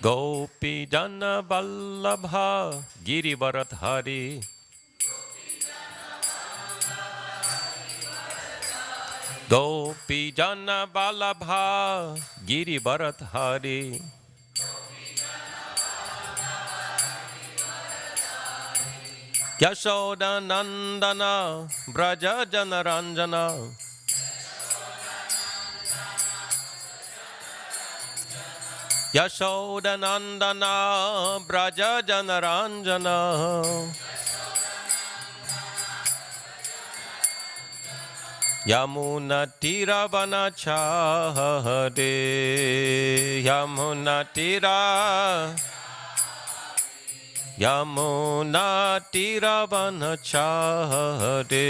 Gopi Jana Vallabha Girivaradhari Gopi Jana Vallabha Girivaradhari Yashoda Nandana Braja Janaranjana Yashoda Nandana Braja Janaranjana Yamuna Tiravana Chahade Yamuna Tira Yamuna Tiravana Chahade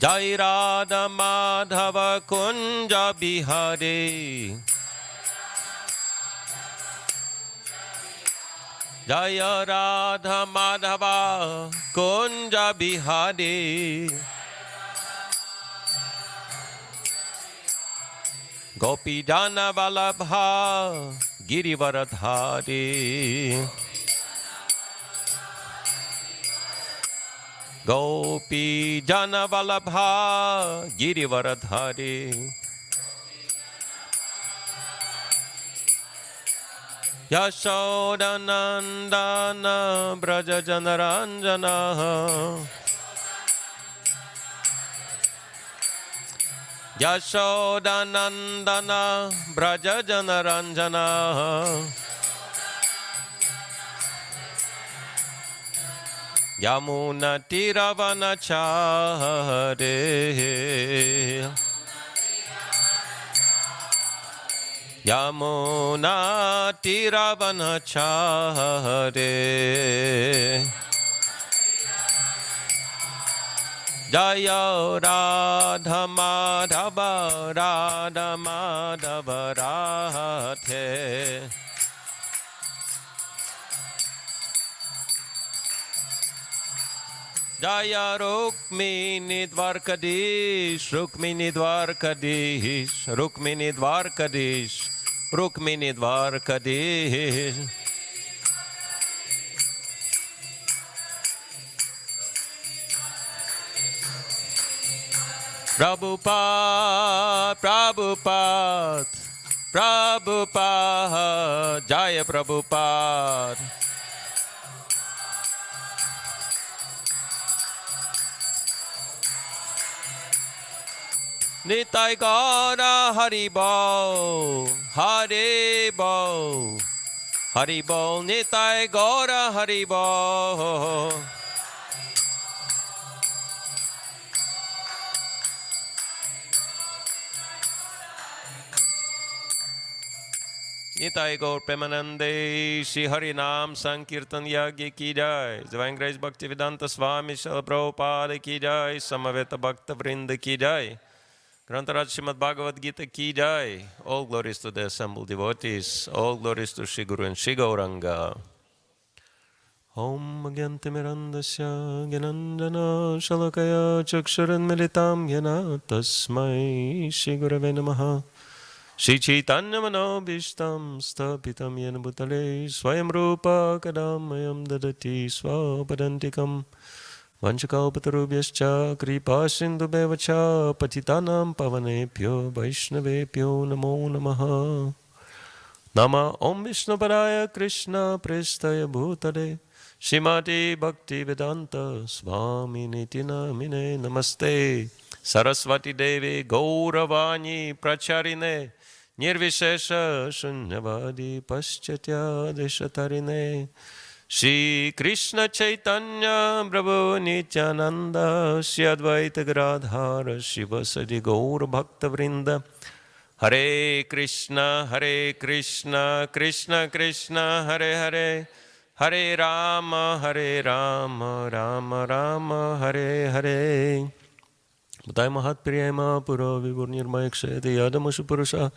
Jai Radha Madhava Kunja Bihari Jai Radha Madhava Kunja Bihari Gopi Jana Vallabha Girivaradhari Gopi Jana Vallabha Girivaradhari Yashoda Nandana Braja Janaranjana Yashoda Nandana Braja Janaranjana Yamuna Tiravana Chahade Yamuna Tiravana Chahade Jaya Radha Madhava Radha Madhava Radhe Jaya Rukmini Dwarkadish Rukmini Dwarkadish Rukmini Dwarkadish Rukmini Dwarkadish Prabhupada, Prabhupada, Prabhupada, Jaya Prabhupada. Nitai Gaura Haribol, Haribol, Haribol, Nitai Gaura Haribol. Nitai Gaur Premanande, Shri Harinam Sankirtan Yagya Ki Jai, Divine Grace Bhaktivedanta Swami Srila Prabhupada Ki Jai, Samaveta Bhakta Vrinda Ki Jai, Grantaraj Srimad Bhagavad-gītā Ki Jai. All glories to the assembled devotees, all glories to Shri Guru and Shri Gauranga. Om Gyantimirandasya Gyanandana Shalakaya Chaksharan Militam Yana Tasmai Shri Gurave Namaha Shri Chaitanya Manobhishtam Stapitam Yena Bhutale Swayam Rupa Kadamayam Dadati Swapadantikam Vanchakalpatarubhyascha Kripa Sindhubheva Patitanam Pavanebhyo Vaishnavebhyo Namo Namaha Nama Om Vishnupadaya Krishna Prestaya Bhutale Shrimati Bhaktivedanta Swami Niti Namine Namaste Saraswati Devi Gauravani Pracharine Nirvishesha Shunyavadi Paschatya Deshatarine Shri Krishna Chaitanya Prabhu Nityananda Shri Advaita Gadadhara Shiva Sadi Gaura Bhakta Vrinda Hare Krishna Krishna Krishna Hare Hare Hare Rama Rama Rama Hare Hare Mutai Mahat Priyama Pura Vibur Nirmaya Kshayati Yadamashu Purusha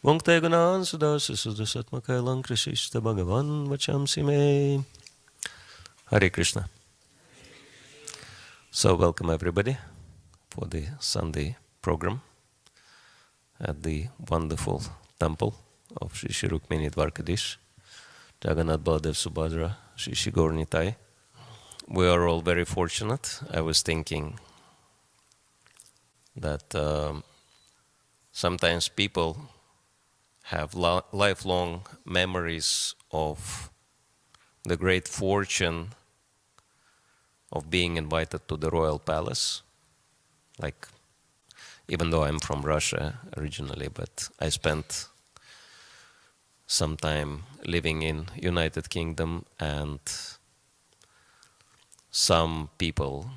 Vungte Gunan Sudasa Sudasatmaka Lankrishishta Bhagavan Vachamsi Me. Hare Krishna. So welcome everybody for the Sunday program. at the wonderful temple of Shri Shri Rukmini Dwarkadish, Jagannath Baladev Subhadra, Shri Shri Gaur Nitai. We are all very fortunate. I was thinking that sometimes people have lifelong memories of the great fortune of being invited to the royal palace. Like, even though I'm from Russia originally, but I spent some time living in United Kingdom, and some people,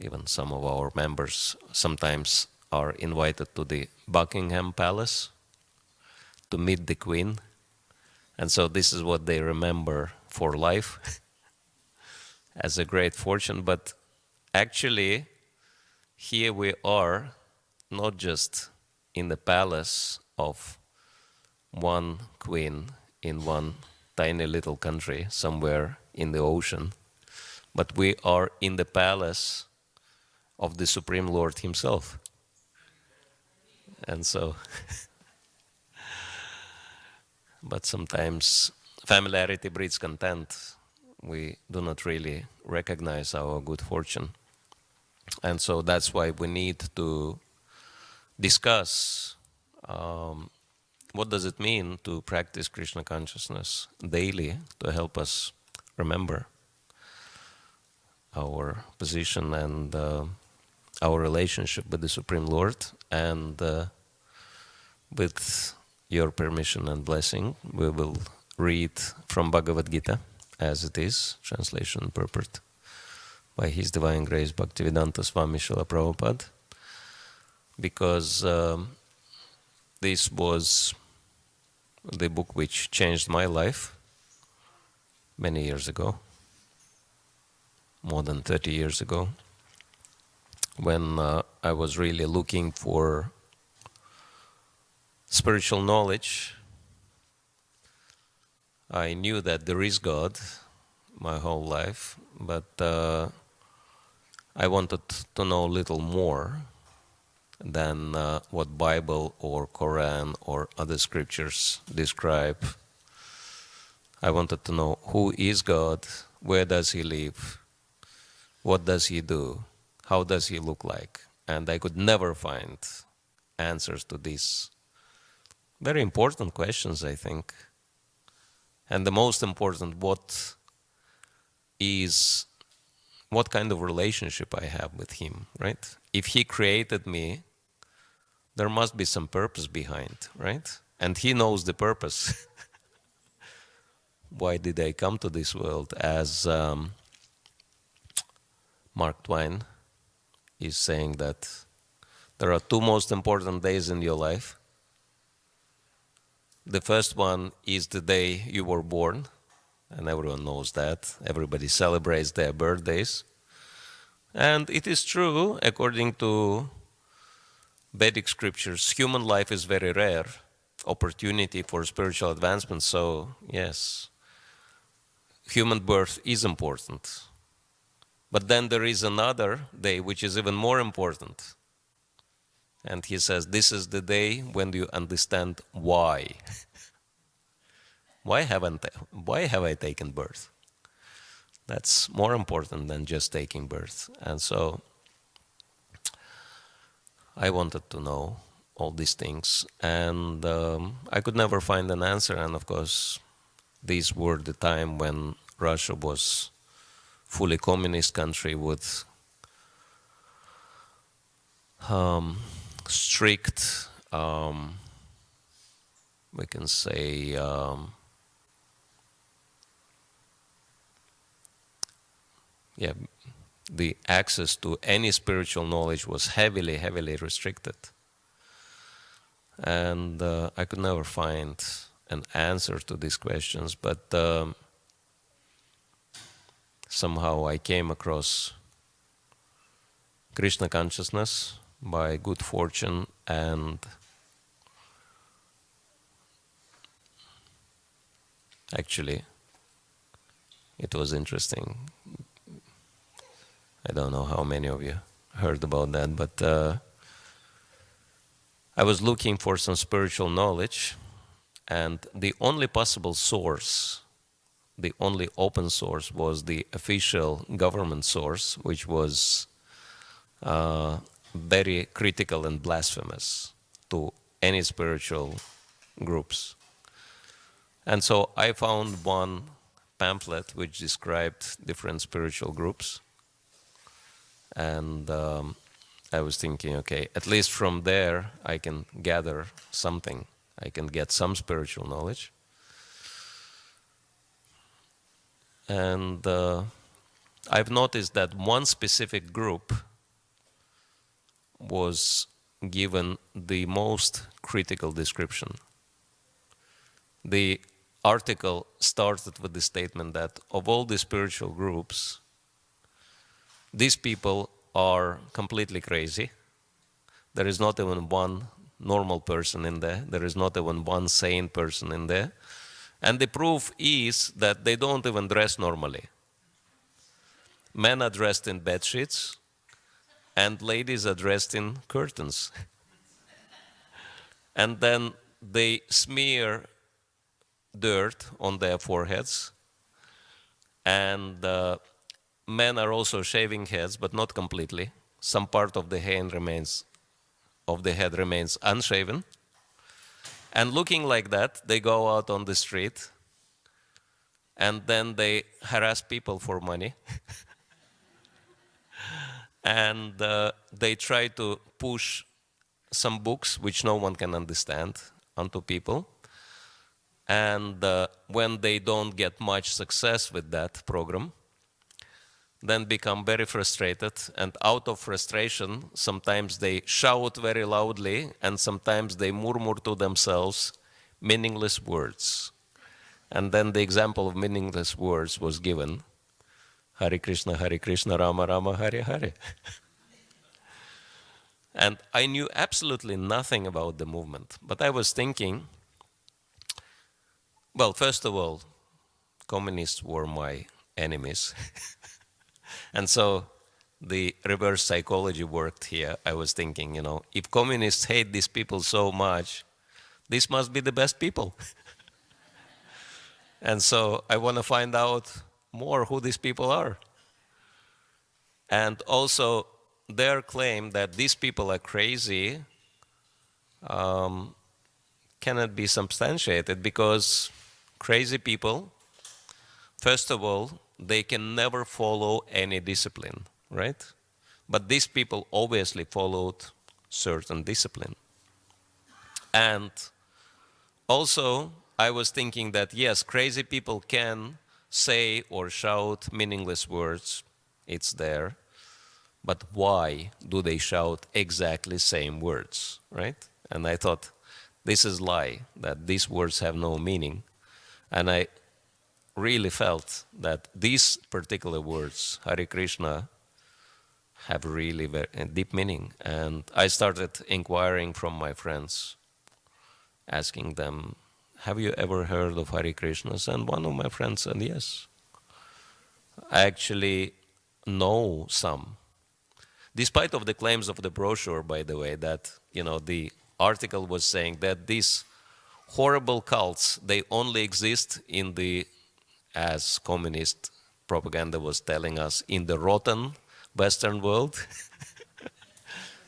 even some of our members, sometimes are invited to the Buckingham Palace to meet the Queen. And so this is what they remember for life as a great fortune. But actually, here we are, not just in the palace of one queen in one tiny little country somewhere in the ocean, but we are in the palace of the Supreme Lord Himself. And so, but sometimes familiarity breeds contempt. We do not really recognize our good fortune. And so that's why we need to discuss what does it mean to practice Krishna consciousness daily to help us remember our position and our relationship with the Supreme Lord. And with your permission and blessing, we will read from Bhagavad-gītā as it is, translation and purport by His Divine Grace Bhaktivedanta Swami Srila Prabhupada, because this was the book which changed my life many years ago, more than 30 years ago, when I was really looking for spiritual knowledge. I knew that there is God my whole life, but I wanted to know a little more than what Bible or Quran or other scriptures describe. I wanted to know who is God, where does He live, what does He do, how does He look like? And I could never find answers to these very important questions, I think. And the most important, what kind of relationship I have with Him, right? If He created me, there must be some purpose behind, right? And He knows the purpose. Why did I come to this world? As Mark Twain is saying that there are two most important days in your life. The first one is the day you were born, and everyone knows that. Everybody celebrates their birthdays. And it is true, according to Vedic scriptures, human life is very rare opportunity for spiritual advancement. So, yes, human birth is important. But then there is another day which is even more important. And he says, this is the day when you understand why. Why have I taken birth? That's more important than just taking birth. And so I wanted to know all these things. And I could never find an answer. And of course, these were the time when Russia was fully communist country with strict, we can say, the access to any spiritual knowledge was heavily, heavily restricted. And I could never find an answer to these questions, but somehow I came across Krishna consciousness by good fortune, and actually it was interesting. I don't know how many of you heard about that, but I was looking for some spiritual knowledge, and the only possible source, the only open source, was the official government source, which was very critical and blasphemous to any spiritual groups. And so I found one pamphlet which described different spiritual groups. And I was thinking, okay, at least from there I can gather something. I can get some spiritual knowledge. And I've noticed that one specific group was given the most critical description. The article started with the statement that of all the spiritual groups, these people are completely crazy. There is not even one normal person in there. There is not even one sane person in there. And the proof is that they don't even dress normally. Men are dressed in bed sheets, and ladies are dressed in curtains. And then they smear dirt on their foreheads, and men are also shaving heads, but not completely. Some part of the head remains unshaven. And looking like that, they go out on the street, and then they harass people for money. And they try to push some books which no one can understand onto people. And when they don't get much success with that program, then become very frustrated. And out of frustration, sometimes they shout very loudly, and sometimes they murmur to themselves meaningless words. And then the example of meaningless words was given. Hare Krishna, Rama Rama, Hare Hare. And I knew absolutely nothing about the movement. But I was thinking, well, first of all, communists were my enemies. And so the reverse psychology worked here. I was thinking, if communists hate these people so much, these must be the best people. And so I want to find out more who these people are. And also their claim that these people are crazy cannot be substantiated, because crazy people, first of all, they can never follow any discipline, right? But these people obviously followed certain discipline. And also, I was thinking that yes, crazy people can say or shout meaningless words, it's there, but why do they shout exactly same words, right? And I thought, this is lie, that these words have no meaning. And I really felt that these particular words, Hare Krishna, have really very deep meaning. And I started inquiring from my friends, asking them, have you ever heard of Hare Krishnas? And one of my friends said, yes. I actually know some. Despite of the claims of the brochure, by the way, that, the article was saying that these horrible cults, they only exist in the, as communist propaganda was telling us, in the rotten Western world.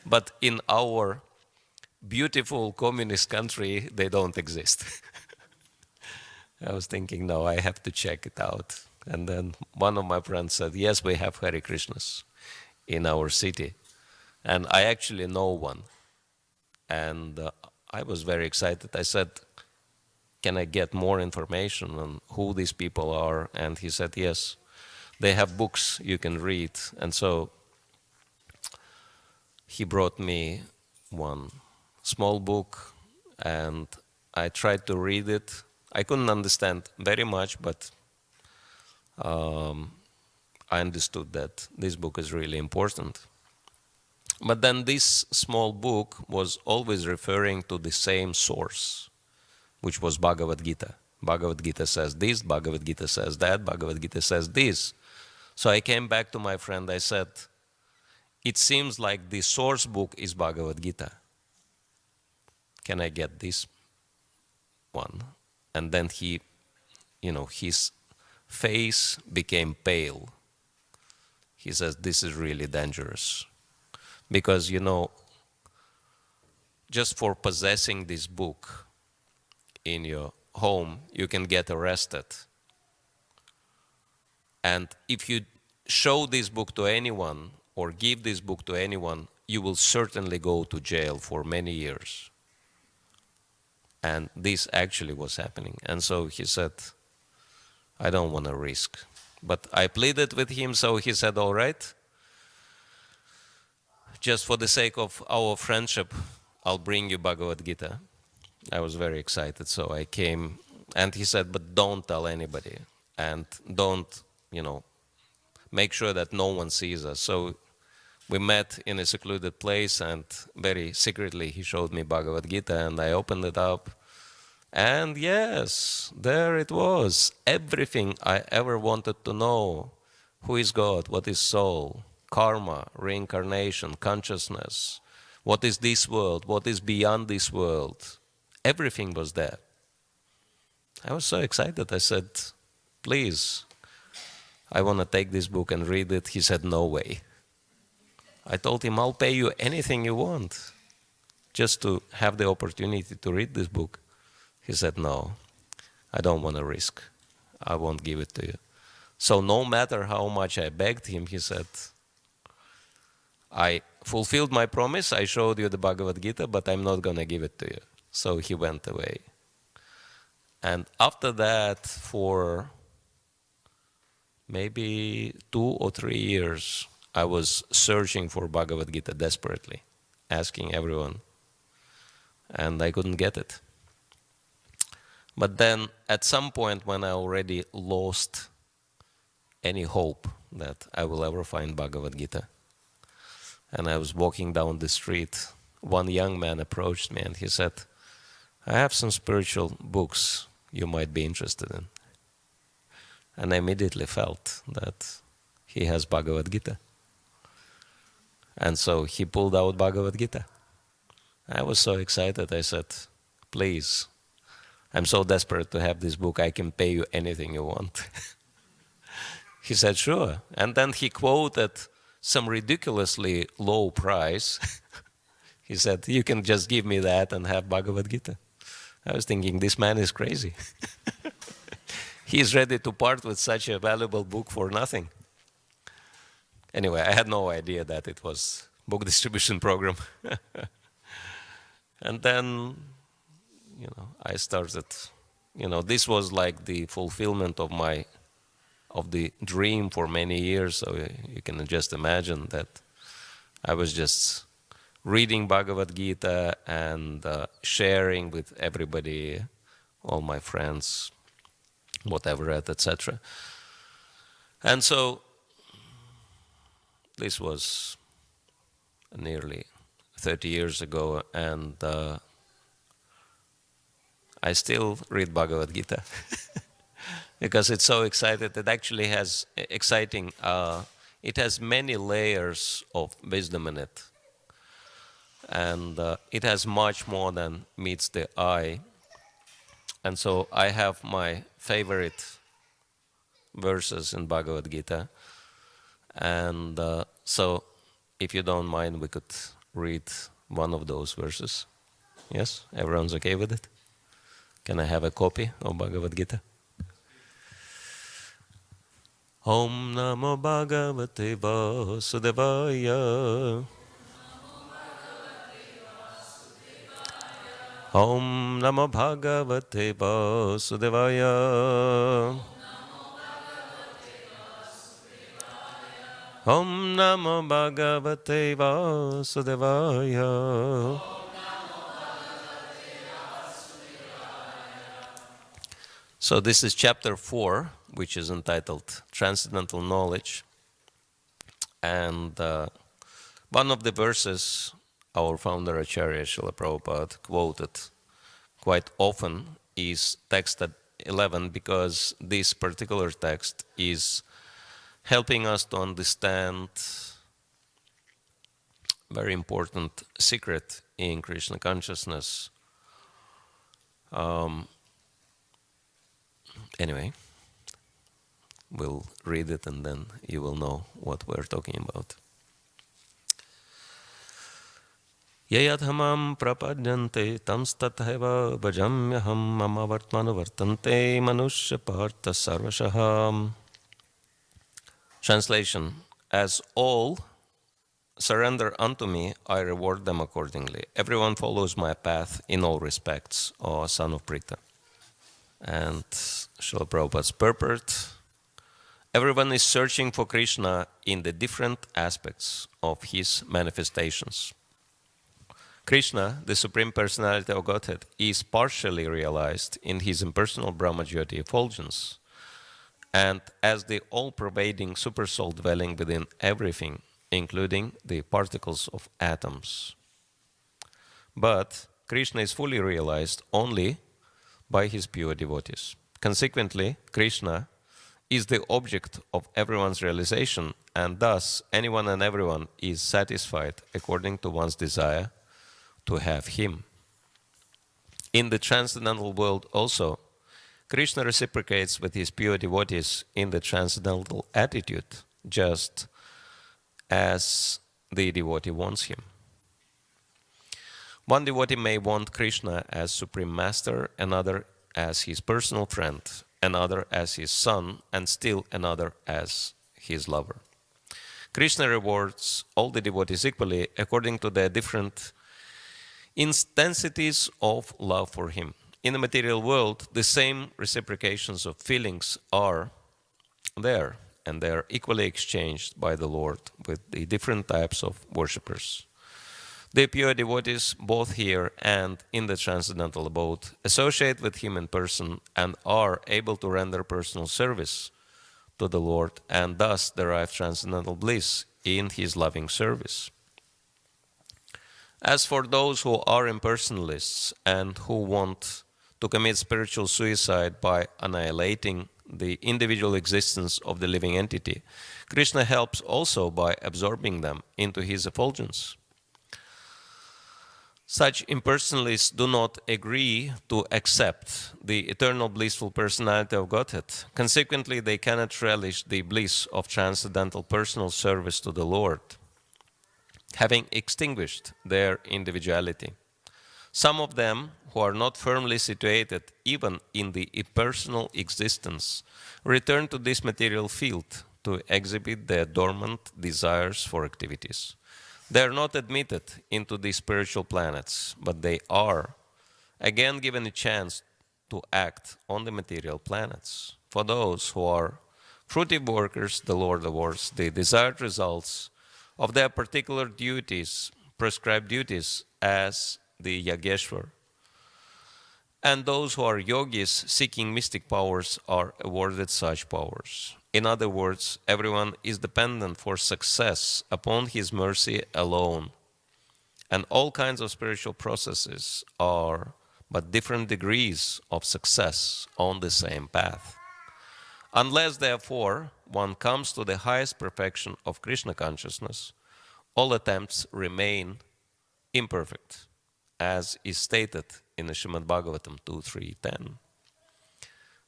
But in our beautiful communist country, they don't exist. I was thinking, no, I have to check it out. And then one of my friends said, yes, we have Hare Krishnas in our city. And I actually know one. And I was very excited. I said, can I get more information on who these people are? And he said, yes, they have books you can read. And so he brought me one small book, and I tried to read it. I couldn't understand very much, but I understood that this book is really important. But then this small book was always referring to the same source, which was Bhagavad-gītā. Bhagavad-gītā says this, Bhagavad-gītā says that, Bhagavad-gītā says this. So I came back to my friend, I said, it seems like the source book is Bhagavad-gītā. can I get this one? And then he, his face became pale. He says, this is really dangerous. Because, just for possessing this book in your home, you can get arrested. And if you show this book to anyone or give this book to anyone, you will certainly go to jail for many years. And this actually was happening. And so he said, I don't want to risk. But I pleaded with him, so he said, all right, just for the sake of our friendship, I'll bring you Bhagavad Gita. I was very excited, so I came, and he said, but don't tell anybody, and don't, make sure that no one sees us. So we met in a secluded place, and very secretly he showed me Bhagavad Gita, and I opened it up. And yes, there it was. Everything I ever wanted to know. Who is God? What is soul? Karma, reincarnation, consciousness. What is this world? What is beyond this world? Everything was there. I was so excited. I said, please, I want to take this book and read it. He said, no way. I told him, I'll pay you anything you want just to have the opportunity to read this book. He said, no, I don't want to risk. I won't give it to you. So no matter how much I begged him, he said, I fulfilled my promise. I showed you the Bhagavad Gita, but I'm not going to give it to you. So he went away. And after that, for maybe 2 or 3 years, I was searching for Bhagavad Gita desperately, asking everyone. And I couldn't get it. But then at some point when I already lost any hope that I will ever find Bhagavad Gita, and I was walking down the street, one young man approached me and he said, I have some spiritual books you might be interested in. And I immediately felt that he has Bhagavad Gita. And so he pulled out Bhagavad Gita. I was so excited, I said, please, I'm so desperate to have this book, I can pay you anything you want. He said, sure. And then he quoted some ridiculously low price. He said, you can just give me that and have Bhagavad Gita. I was thinking, this man is crazy. He is ready to part with such a valuable book for nothing. Anyway, I had no idea that it was book distribution program. And then, I started, this was like the fulfillment of the dream for many years. So you can just imagine that I was just reading Bhagavad Gita and sharing with everybody, all my friends, what I've read, etc. And so this was nearly 30 years ago, and I still read Bhagavad Gita because it's so exciting. It actually has exciting. It has many layers of wisdom in it, and it has much more than meets the eye. And so I have my favorite verses in Bhagavad Gita, and so if you don't mind, we could read one of those verses. Yes, everyone's okay with it? Can I have a copy of Bhagavad Gita? Om Namo Bhagavate Vasudevaya. Om Namo Bhagavate Vasudevaya. Om Namo Bhagavate Vasudevaya. So this is chapter 4, which is entitled Transcendental Knowledge. And one of the verses our founder Acharya Srila Prabhupada quoted quite often is text 11, because this particular text is helping us to understand very important secret in Krishna consciousness, Anyway, we'll read it and then you will know what we're talking about. Yayadhamam prapadyante tamstathaiva bhajamyaham mama vartmanu vartante manushya partha sarvashaham. Translation: as all surrender unto me, I reward them accordingly. Everyone follows my path in all respects, O son of Pritha. And Srila Prabhupada's purport: everyone is searching for Krishna in the different aspects of his manifestations. Krishna, the Supreme Personality of Godhead, is partially realized in his impersonal Brahma-jyoti effulgence, and as the all-pervading supersoul dwelling within everything, including the particles of atoms. But Krishna is fully realized only by his pure devotees. Consequently, Krishna is the object of everyone's realization, and thus anyone and everyone is satisfied according to one's desire to have him. In the transcendental world also, Krishna reciprocates with his pure devotees in the transcendental attitude, just as the devotee wants him. One devotee may want Krishna as Supreme Master, another as his personal friend, another as his son, and still another as his lover. Krishna rewards all the devotees equally according to their different intensities of love for him. In the material world, the same reciprocations of feelings are there, and they are equally exchanged by the Lord with the different types of worshippers. The pure devotees, both here and in the transcendental abode, associate with him in person and are able to render personal service to the Lord and thus derive transcendental bliss in his loving service. As for those who are impersonalists and who want to commit spiritual suicide by annihilating the individual existence of the living entity, Krishna helps also by absorbing them into his effulgence. Such impersonalists do not agree to accept the eternal blissful personality of Godhead. Consequently, they cannot relish the bliss of transcendental personal service to the Lord, having extinguished their individuality. Some of them, who are not firmly situated even in the impersonal existence, return to this material field to exhibit their dormant desires for activities. They are not admitted into the spiritual planets, but they are again given a chance to act on the material planets. For those who are fruitive workers, the Lord awards the desired results of their particular duties, prescribed duties, as the Yageshwar. And those who are yogis seeking mystic powers are awarded such powers. In other words, everyone is dependent for success upon his mercy alone. And all kinds of spiritual processes are but different degrees of success on the same path. Unless, therefore, one comes to the highest perfection of Krishna consciousness, all attempts remain imperfect, as is stated in the Srimad Bhagavatam 2.3.10.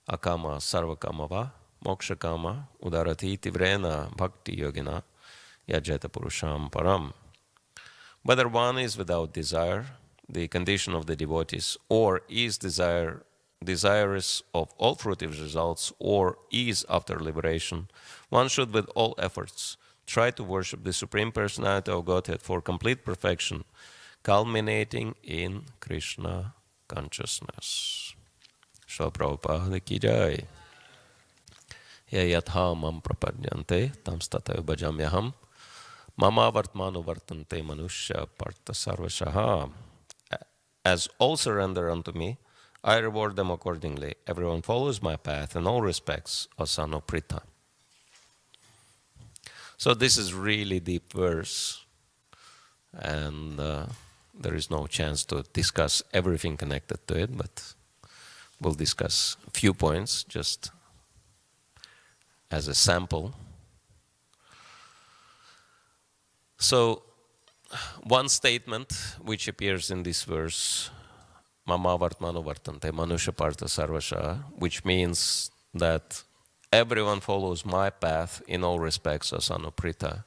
Akama sarvakama va moksha kama udarati tivrena bhakti yogina yajeta purusham param. Whether one is without desire, the condition of the devotees, or is desirous of all fruitive results, or is after liberation, one should with all efforts try to worship the Supreme Personality of Godhead for complete perfection, culminating in Krishna consciousness. Srila Prabhupada ki jai. Yayatha mam prapadyante tamstata bhajamyaham mama vartmanu vartante manushya partha sarvashaha. As all surrender unto me, I reward them accordingly. Everyone follows my path in all respects, O son of Pritha. So this is really deep verse, and there is no chance to discuss everything connected to it, but we'll discuss a few points just as a sample. So, one statement which appears in this verse mama vartmano vartante manusha partha sarvasha, which means that everyone follows my path in all respects as anuprita,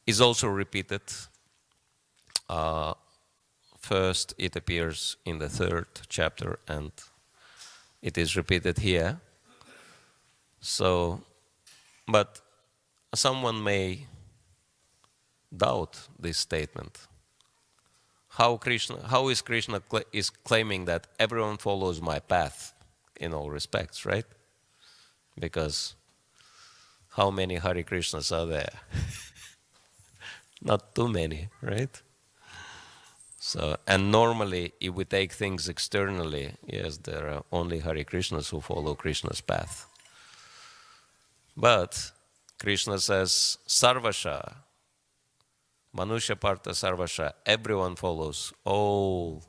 is also repeated. First, it appears in the 3rd chapter, and it is repeated here. So, but someone may doubt this statement. How is Krishna is claiming that everyone follows my path in all respects, right? Because how many Hare Krishnas are there? Not too many, right? So, and normally, if we take things externally, yes, there are only Hare Krishnas who follow Krishna's path. But Krishna says, Sarvasha, Manusha Partha Sarvasha, everyone follows, all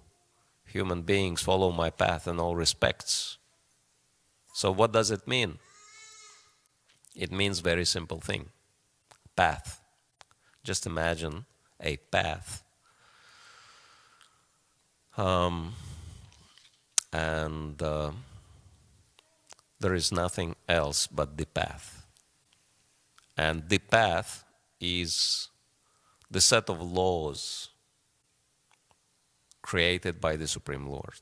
human beings follow my path in all respects. So what does it mean? It means very simple thing, path. Just imagine a path. There is nothing else but the path. And the path is the set of laws created by the Supreme Lord,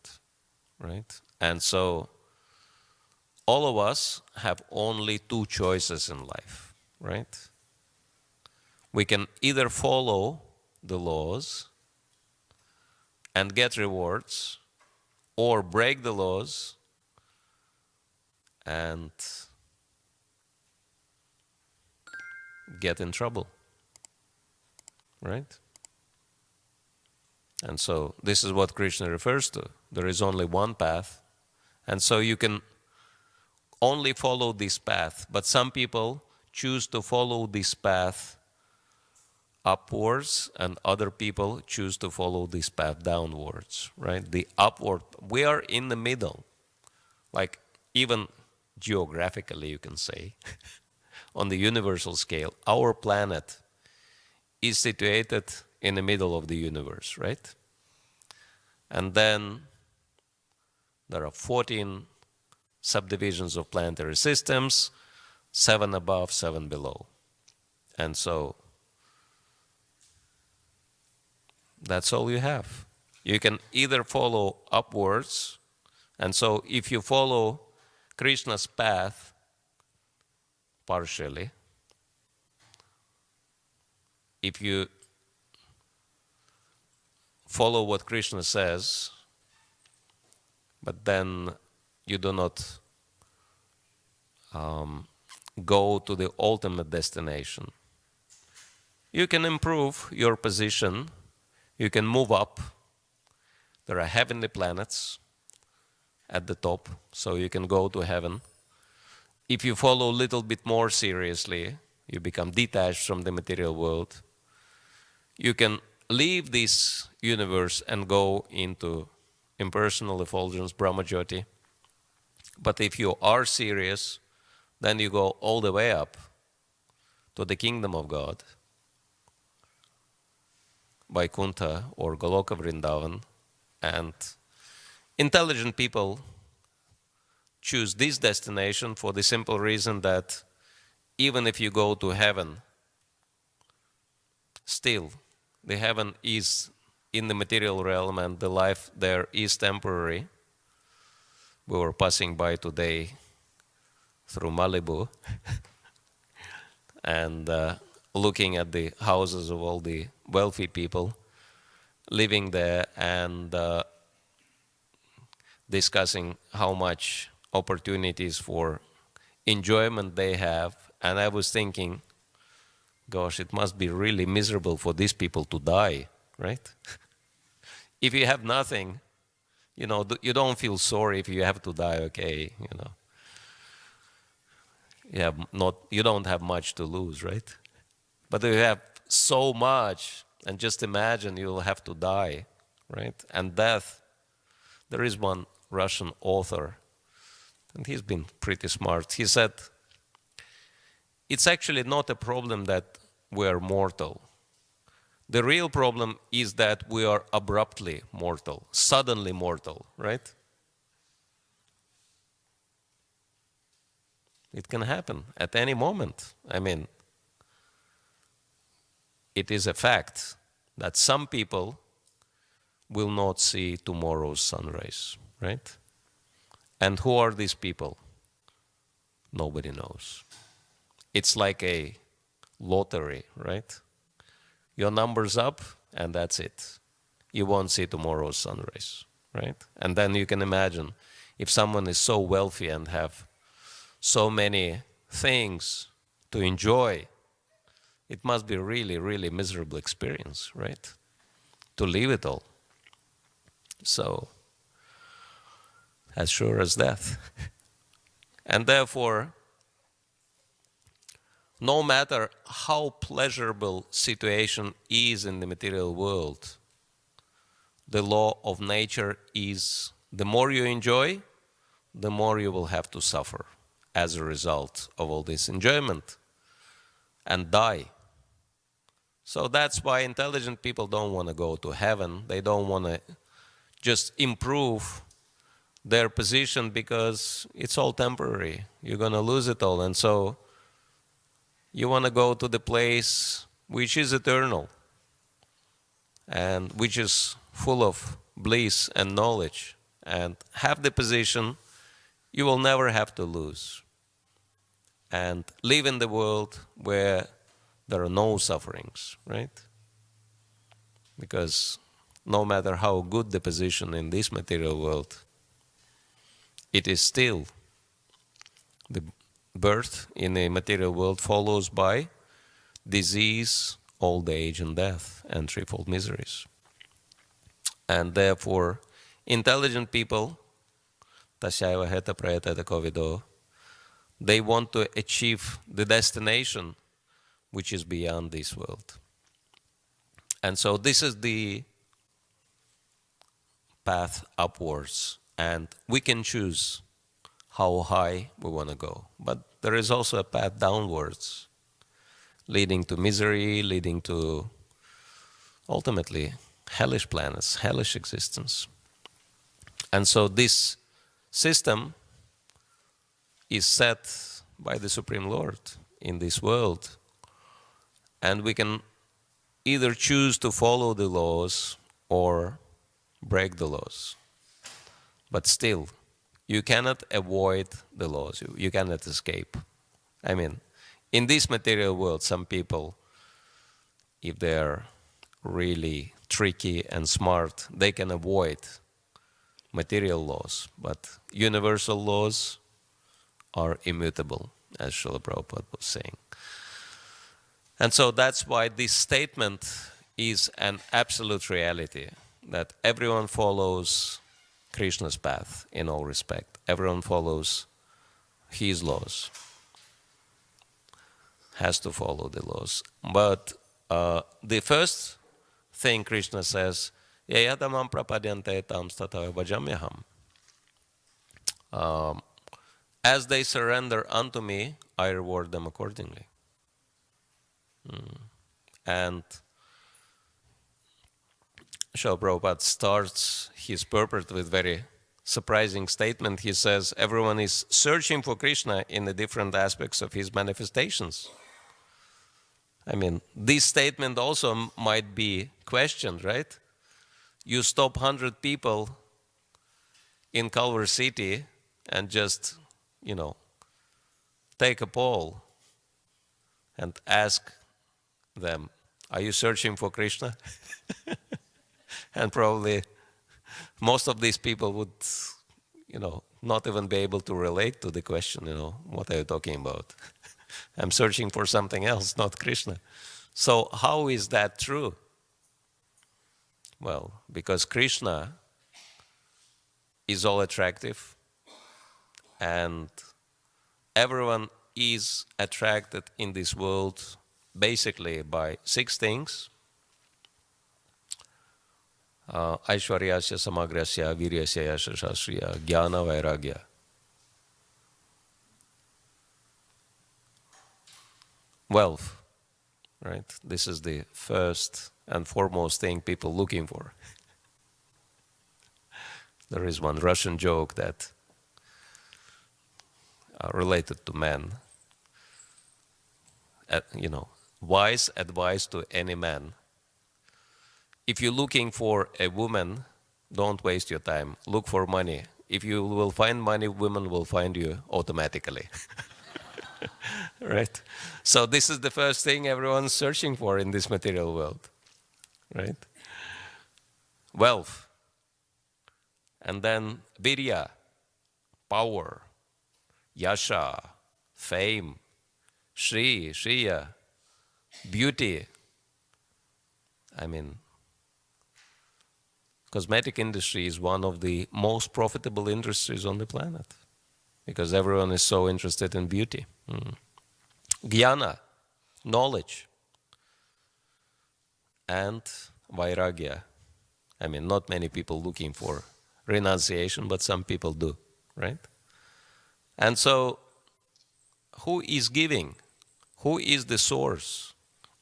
right? And so all of us have only 2 choices in life, right? We can either follow the laws and get rewards, or break the laws and get in trouble, right? And so this is what Krishna refers to. There is only one path, and so you can only follow this path. But some people choose to follow this path upwards, and other people choose to follow this path downwards, right? The upward, we are in the middle, like even geographically, you can say, on the universal scale, our planet is situated in the middle of the universe, right? And then there are 14 subdivisions of planetary systems, 7 above, 7 below. And so that's all you have. You can either follow upwards, and so if you follow Krishna's path partially, if you follow what Krishna says, but then you do not go to the ultimate destination, you can improve your position. You can move up. There are heavenly planets at the top, so you can go to heaven. If you follow a little bit more seriously, you become detached from the material world. You can leave this universe and go into impersonal effulgence, Brahmajyoti. But if you are serious, then you go all the way up to the kingdom of God, Vaikuntha or Goloka Vrindavan, and intelligent people choose this destination for the simple reason that even if you go to heaven, still the heaven is in the material realm and the life there is temporary. We were passing by today through Malibu and looking at the houses of all the wealthy people living there and discussing how much opportunities for enjoyment they have. And I was thinking, gosh, it must be really miserable for these people to die, right? If you have nothing, you know, you don't feel sorry if you have to die, okay, you know. You don't have much to lose, right? But you have so much, and just imagine you'll have to die, right? And death, there is one Russian author, and he's been pretty smart. He said, it's actually not a problem that we are mortal. The real problem is that we are abruptly mortal, suddenly mortal, right? It can happen at any moment. I mean, it is a fact that some people will not see tomorrow's sunrise, right? And who are these people? Nobody knows. It's like a lottery, right? Your number's up, and that's it. You won't see tomorrow's sunrise, right? And then you can imagine if someone is so wealthy and have so many things to enjoy, it must be a really, really miserable experience, right? To leave it all. So, as sure as death. And therefore, no matter how pleasurable situation is in the material world, the law of nature is the more you enjoy, the more you will have to suffer as a result of all this enjoyment and die. So that's why intelligent people don't want to go to heaven. They don't want to just improve their position because it's all temporary. You're going to lose it all. And so you want to go to the place which is eternal and which is full of bliss and knowledge, and have the position you will never have to lose, and live in the world where there are no sufferings, right? Because no matter how good the position in this material world, it is still the birth in a material world follows by disease, old age, and death, and threefold miseries. And therefore, intelligent people, tasyaiva heta prayateta kovido, they want to achieve the destination which is beyond this world. And so this is the path upwards, and we can choose how high we want to go. But there is also a path downwards, leading to misery, leading to ultimately hellish planets, hellish existence. And so this system is set by the Supreme Lord in this world, and we can either choose to follow the laws or break the laws. But still, you cannot avoid the laws. You cannot escape. I mean, in this material world, some people, if they're really tricky and smart, they can avoid material laws. But universal laws are immutable, as Srila Prabhupada was saying. And so that's why this statement is an absolute reality, that everyone follows Krishna's path in all respect. Everyone follows his laws, has to follow the laws. But the first thing Krishna says, yayatamam prapadyante tam statava bhajamyaham. As they surrender unto me, I reward them accordingly. And Srila Prabhupada starts his purport with very surprising statement. He says, everyone is searching for Krishna in the different aspects of his manifestations. I mean, this statement also might be questioned, right? You stop 100 people in Culver City and just, take a poll and ask them, are you searching for Krishna? And probably most of these people would, not even be able to relate to the question, what are you talking about? I'm searching for something else, not Krishna. So how is that true? Well, because Krishna is all attractive, and everyone is attracted in this world basically by 6 things. Aishwaryasya, samagrasya, viryasya, yasha, shasriya, jnana, vairagya. Wealth, right? This is the first and foremost thing people looking for. There is one Russian joke that related to men. Wise advice to any man. If you're looking for a woman, don't waste your time. Look for money. If you will find money, women will find you automatically. Right? So this is the first thing everyone's searching for in this material world. Right? Wealth. And then virya, power, yasha, fame, shriya, beauty. I mean, cosmetic industry is one of the most profitable industries on the planet because everyone is so interested in beauty. Jnana, knowledge, and vairagya. I mean, not many people looking for renunciation, but some people do, right? And so, who is giving? Who is the source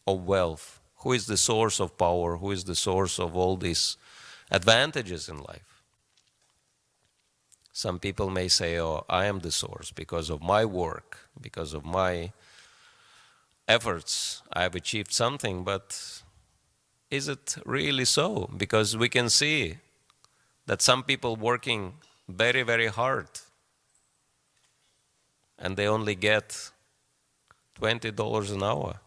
of wealth? Who is the source of power? Who is the source of all these advantages in life? Some people may say, oh, I am the source because of my work, because of my efforts, I have achieved something, but is it really so? Because we can see that some people working very, very hard and they only get $20 an hour.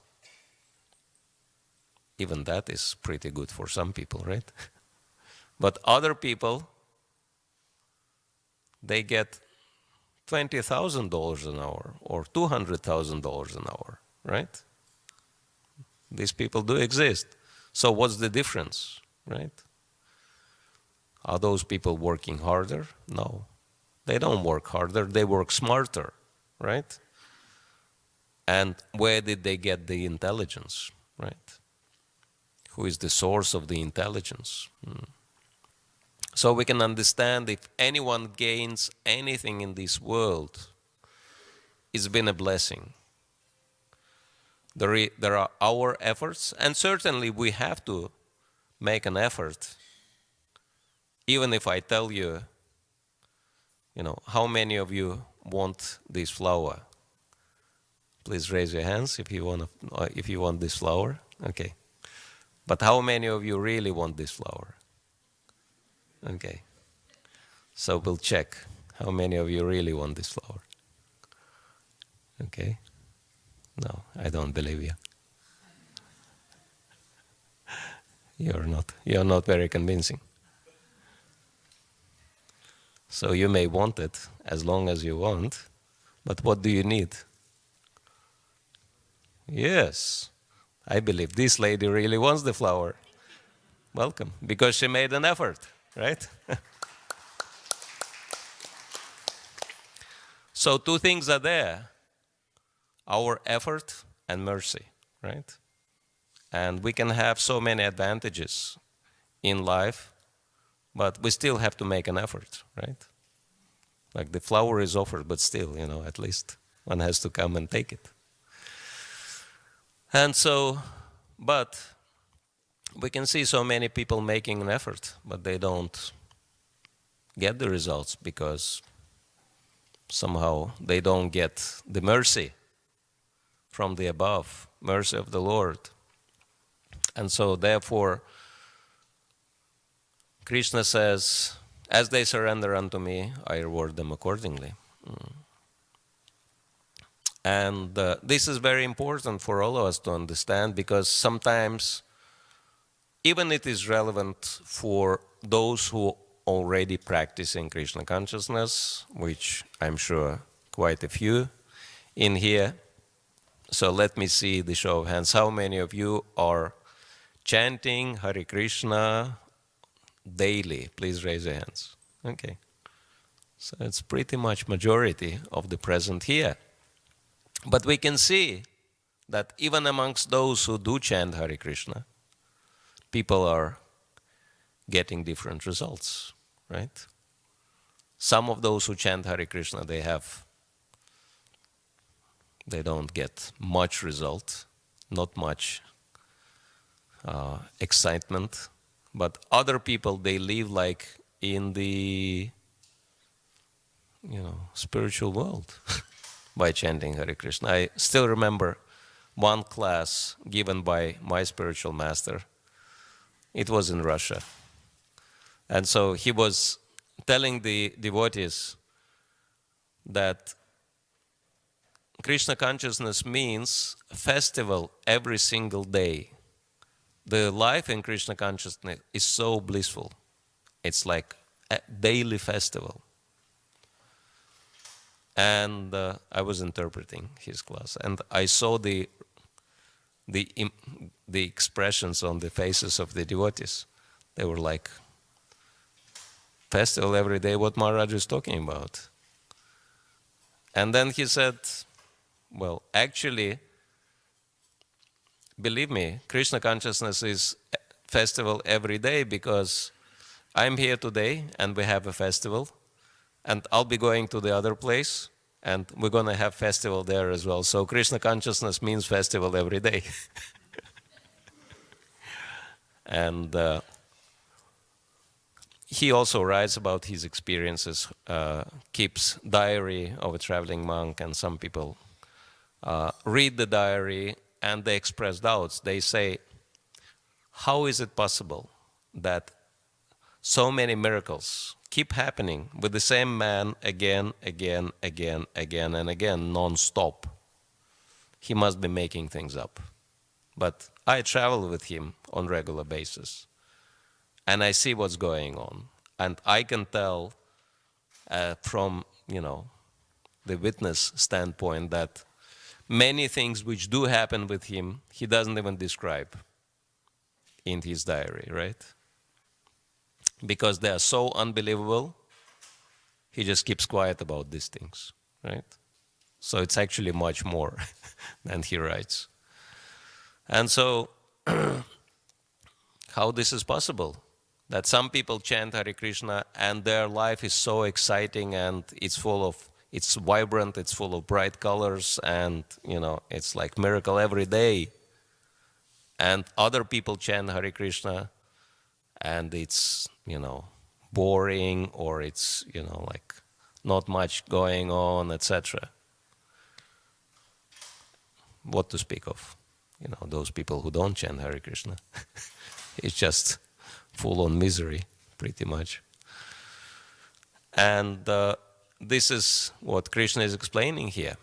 Even that is pretty good for some people, right? But other people, they get $20,000 an hour or $200,000 an hour, right? These people do exist. So what's the difference, right? Are those people working harder? No. They don't work harder, they work smarter, right? And where did they get the intelligence, right? Who is the source of the intelligence? So we can understand if anyone gains anything in this world, it's been a blessing. There are our efforts, and certainly we have to make an effort. Even if I tell you, how many of you want this flower? Please raise your hands if you want this flower. Okay. But how many of you really want this flower? Okay. So we'll check how many of you really want this flower. Okay. No, I don't believe you. You're not very convincing. So you may want it as long as you want, but what do you need? Yes, I believe this lady really wants the flower. Welcome, because she made an effort, right? So two things are there. Our effort and mercy, right? And we can have so many advantages in life, but we still have to make an effort, right? Like the flower is offered, but still, at least one has to come and take it. And so, but we can see so many people making an effort, but they don't get the results because somehow they don't get the mercy from the above, mercy of the Lord. And so therefore, Krishna says, as they surrender unto me, I reward them accordingly. And this is very important for all of us to understand, because sometimes even it is relevant for those who already practice in Krishna consciousness, which I'm sure quite a few in here. So let me see the show of hands. How many of you are chanting Hare Krishna daily? Please raise your hands. Okay. So it's pretty much majority of the present here. But we can see that even amongst those who do chant Hare Krishna, people are getting different results, right? Some of those who chant Hare Krishna, they don't get much result, not much excitement. But other people, they live like in the, spiritual world by chanting Hare Krishna. I still remember one class given by my spiritual master. It was in Russia. And so he was telling the devotees that Krishna consciousness means festival every single day. The life in Krishna consciousness is so blissful. It's like a daily festival. And I was interpreting his class, and I saw the expressions on the faces of the devotees. They were like, festival every day, what Maharaj is talking about. And then he said, well, actually, believe me, Krishna consciousness is festival every day, because I'm here today and we have a festival, and I'll be going to the other place and we're going to have festival there as well. So Krishna consciousness means festival every day. And he also writes about his experiences, keeps diary of a traveling monk, and some people read the diary and they express doubts. They say, how is it possible that so many miracles keep happening with the same man again, and again, non-stop? He must be making things up. But I travel with him on regular basis, and I see what's going on. And I can tell from, the witness standpoint that many things which do happen with him, he doesn't even describe in his diary, right? Because they are so unbelievable, he just keeps quiet about these things, right? So it's actually much more than he writes. And so, how this is possible? That some people chant Hare Krishna and their life is so exciting and it's vibrant, it's full of bright colors, and it's like miracle every day. And other people chant Hare Krishna and it's, boring, or it's, like not much going on, etc. What to speak of, those people who don't chant Hare Krishna? It's just full-on misery, pretty much. And this is what Krishna is explaining here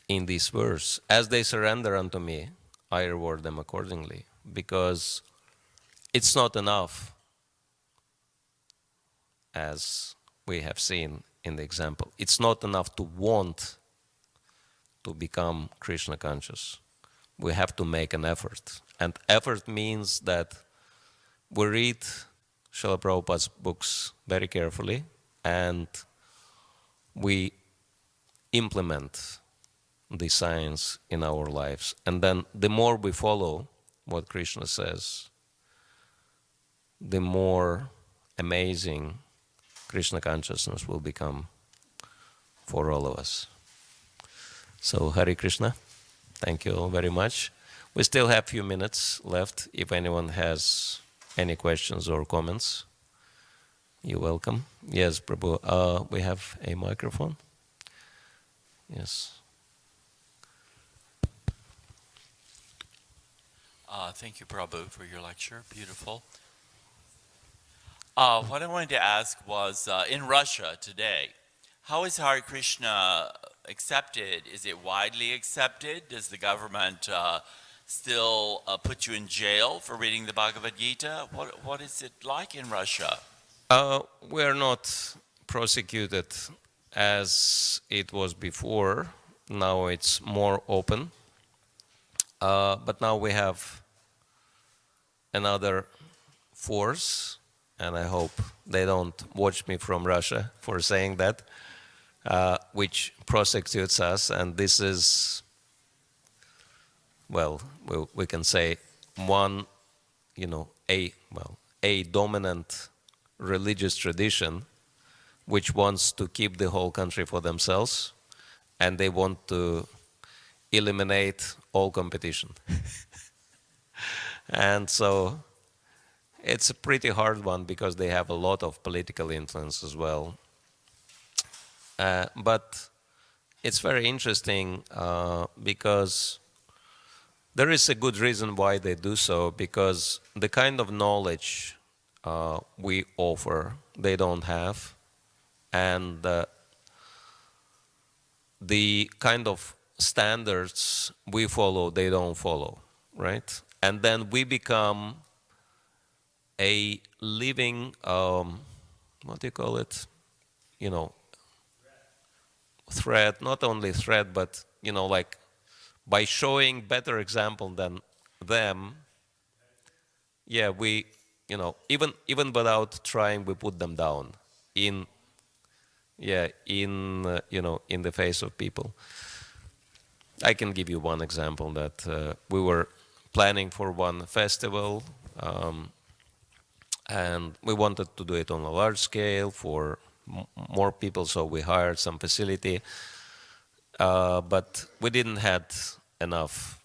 in this verse. As they surrender unto me, I reward them accordingly. Because it's not enough, as we have seen in the example. It's not enough to want to become Krishna conscious. We have to make an effort. And effort means that we read Srila Prabhupada's books very carefully, and we implement the science in our lives. And then the more we follow what Krishna says, the more amazing Krishna consciousness will become for all of us. So Hare Krishna, thank you all very much. We still have a few minutes left. If anyone has any questions or comments, you're welcome. Yes, Prabhu, we have a microphone. Yes. Thank you, Prabhu, for your lecture. Beautiful. What I wanted to ask was, in Russia today, how is Hare Krishna accepted? Is it widely accepted? Does the government still put you in jail for reading the Bhagavad-gītā? What is it like in Russia? We're not prosecuted as it was before. Now it's more open. But now we have another force, and I hope they don't watch me from Russia for saying that, which prosecutes us. And this is, well, we can say one, a dominant religious tradition which wants to keep the whole country for themselves, and they want to eliminate all competition. And so it's a pretty hard one because they have a lot of political influence as well. But it's very interesting because there is a good reason why they do so, because the kind of knowledge we offer, they don't have, and the kind of standards we follow, they don't follow, right? And then we become a living, what do you call it? You know, threat, not only threat, but, you know, like by showing better example than them, yeah, we, you know, even without trying, we put them down in, yeah, in, you know, in the face of people. I can give you one example that we were planning for one festival, and we wanted to do it on a large scale for more people, so we hired some facility, but we didn't have enough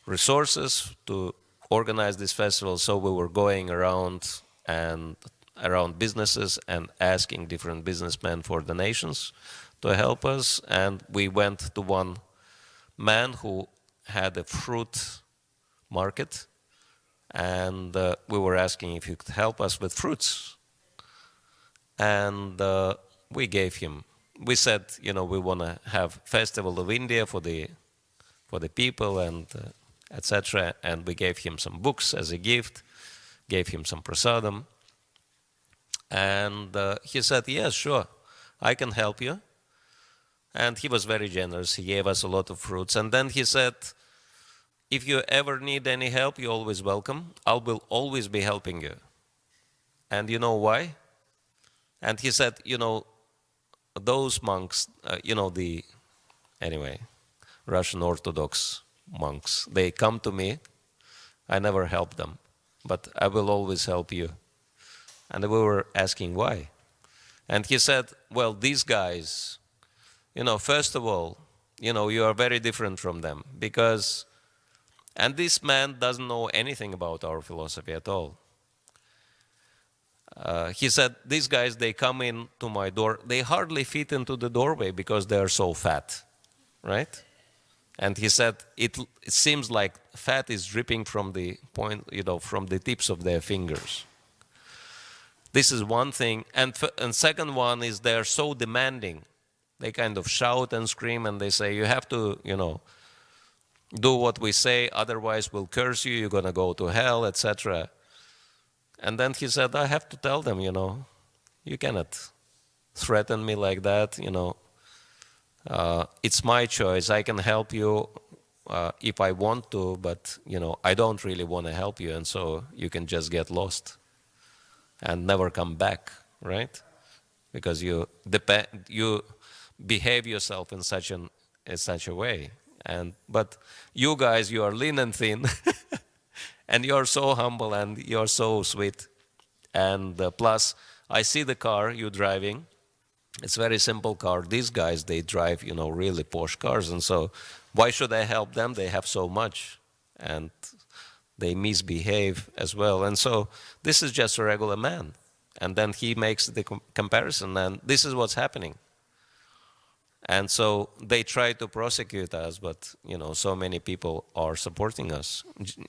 resources to organize this festival, so we were going around businesses and asking different businessmen for donations to help us. And we went to one man who had a fruit market, and we were asking if he could help us with fruits. And we gave him. We said, you know, we want to have Festival of India for the people and etc. And we gave him some books as a gift, gave him some prasadam. And he said, yes, sure, I can help you. And he was very generous. He gave us a lot of fruits. And then he said, if you ever need any help, you're always welcome. I will always be helping you. And you know why? And he said, you know, those monks, you know, Russian Orthodox monks, they come to me. I never help them, but I will always help you. And we were asking why. And he said, well, these guys, you know, first of all, you know, you are very different from them because, and this man doesn't know anything about our philosophy at all. He said, these guys, they come in to my door, they hardly fit into the doorway because they are so fat, right? And he said, it seems like fat is dripping from the point, you know, from the tips of their fingers. This is one thing. And second one is they're so demanding. They kind of shout and scream and they say, you have to, you know, do what we say, otherwise we'll curse you, you're going to go to hell, etc. And then he said, I have to tell them, you know, you cannot threaten me like that, you know. It's my choice. I can help you if I want to, but, you know, I don't really want to help you, and so you can just get lost and never come back, right? Because you behave yourself in such a way. But you guys, you are lean and thin, and you are so humble and you are so sweet. And plus, I see the car you're driving. It's a very simple car. These guys, they drive, you know, really posh cars, and so why should I help them? They have so much, and they misbehave as well. And so this is just a regular man. And then he makes the comparison, and this is what's happening. And so they try to prosecute us, but, you know, so many people are supporting us,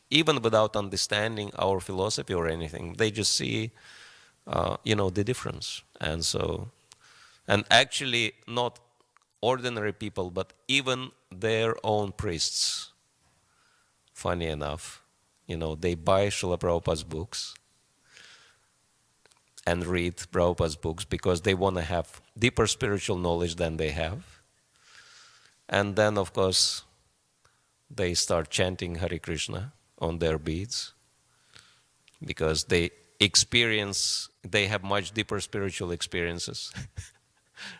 even without understanding our philosophy or anything. They just see, you know, the difference. And so, and actually not ordinary people, but even their own priests, funny enough, you know, they buy Srila Prabhupada's books and read Prabhupada's books because they want to have deeper spiritual knowledge than they have. And then, of course, they start chanting Hare Krishna on their beads because they have much deeper spiritual experiences.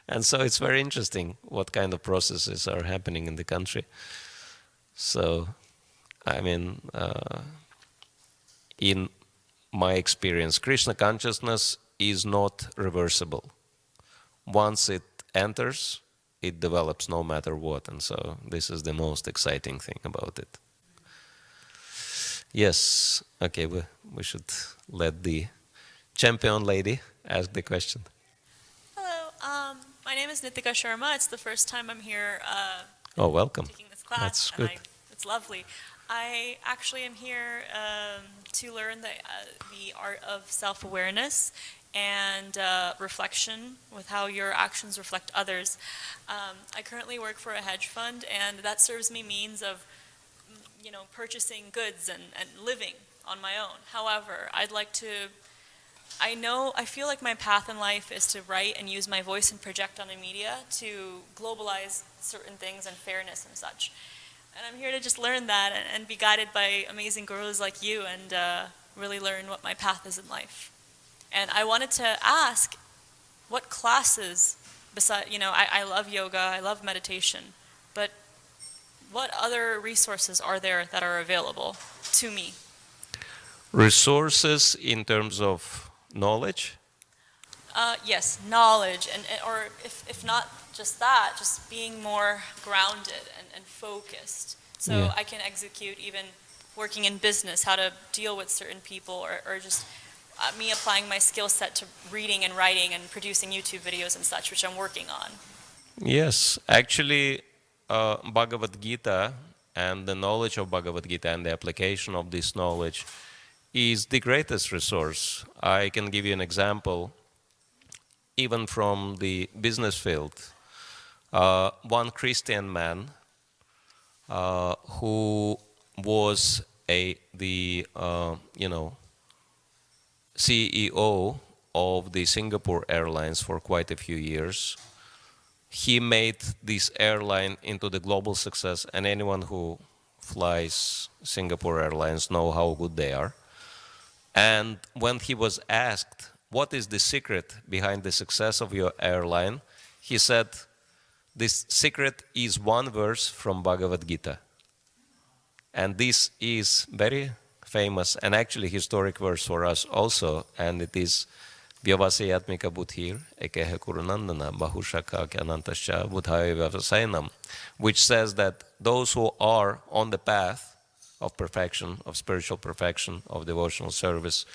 And so it's very interesting what kind of processes are happening in the country. So, I mean, in my experience, Krishna consciousness is not reversible. Once it enters, it develops no matter what. And so this is the most exciting thing about it. Yes. Okay, we should let the champion lady ask the question. Hello, my name is Nitika Sharma. It's the first time I'm here Oh, welcome. taking this class. That's good. It's lovely. I actually am here to learn the art of self-awareness and reflection with how your actions reflect others. I currently work for a hedge fund, and that serves me means of purchasing goods and living on my own. However, I feel like my path in life is to write and use my voice and project on the media to globalize certain things and fairness and such. And I'm here to just learn that and be guided by amazing gurus like you and really learn what my path is in life. And I wanted to ask, what classes, besides, I love yoga, I love meditation, but what other resources are there that are available to me? Resources in terms of knowledge? Yes, knowledge, or if not just that, just being more grounded and focused. So Yeah. I can execute even working in business, how to deal with certain people, or just me applying my skill set to reading and writing and producing YouTube videos and such, which I'm working on. Yes, actually, Bhagavad-gītā and the knowledge of Bhagavad-gītā and the application of this knowledge is the greatest resource. I can give you an example, even from the business field. One Christian man who was the CEO of the Singapore Airlines for quite a few years. He made this airline into the global success, and anyone who flies Singapore Airlines know how good they are. And when he was asked, what is the secret behind the success of your airline? He said, this secret is one verse from Bhagavad-gītā. And this is very famous and actually historic verse for us also, and it is Vyavasayatmika buddhir ekeha kurunandana bahushaka kyanantascha buddhaya vyavasayanam, which says that those who are on the path of perfection, of spiritual perfection, of devotional service,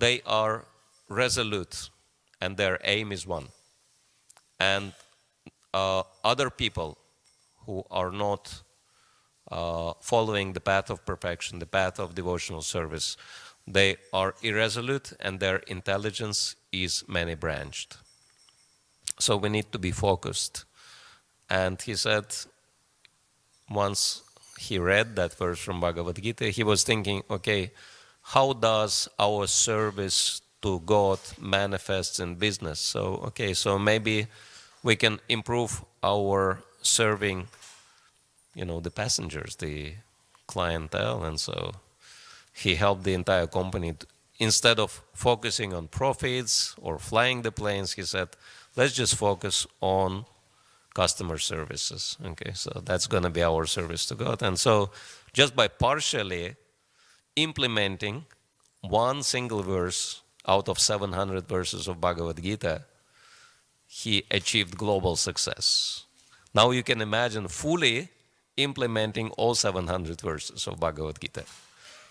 they are resolute and their aim is one. And other people who are not following the path of perfection, the path of devotional service, they are irresolute and their intelligence is many-branched. So we need to be focused. And he said, once he read that verse from Bhagavad-gītā, he was thinking, okay, how does our service to God manifest in business? So maybe we can improve our serving, the passengers, the clientele, and so he helped the entire company. Instead of focusing on profits or flying the planes, he said, let's just focus on customer services. Okay, so that's going to be our service to God. And so just by partially implementing one single verse out of 700 verses of Bhagavad-gītā, he achieved global success. Now you can imagine fully implementing all 700 verses of Bhagavad-gītā,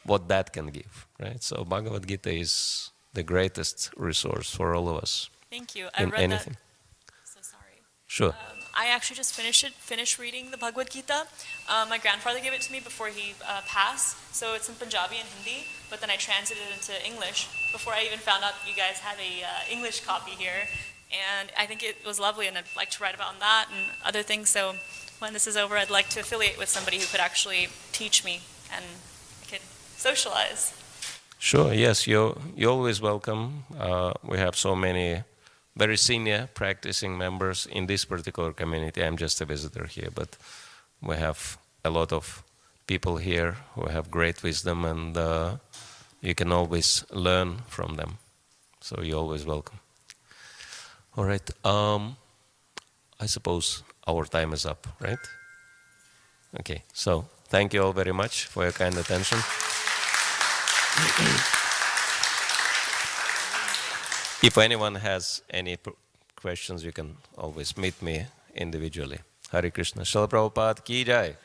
what that can give, right? So Bhagavad-gītā is the greatest resource for all of us. Thank you. I in read anything. that. So sorry. Sure. I actually just finished reading the Bhagavad-gītā. My grandfather gave it to me before he passed, so it's in Punjabi and Hindi, but then I translated it into English before I even found out you guys had a English copy here. And I think it was lovely, and I'd like to write about that and other things. So when this is over, I'd like to affiliate with somebody who could actually teach me and I could socialize. Sure, yes, you're always welcome. We have so many very senior practicing members in this particular community. I'm just a visitor here, but we have a lot of people here who have great wisdom, and you can always learn from them. So you're always welcome. All right, I suppose our time is up, right? Okay, so thank you all very much for your kind attention. If anyone has any questions, you can always meet me individually. Hare Krishna. Srila Prabhupada ki jai.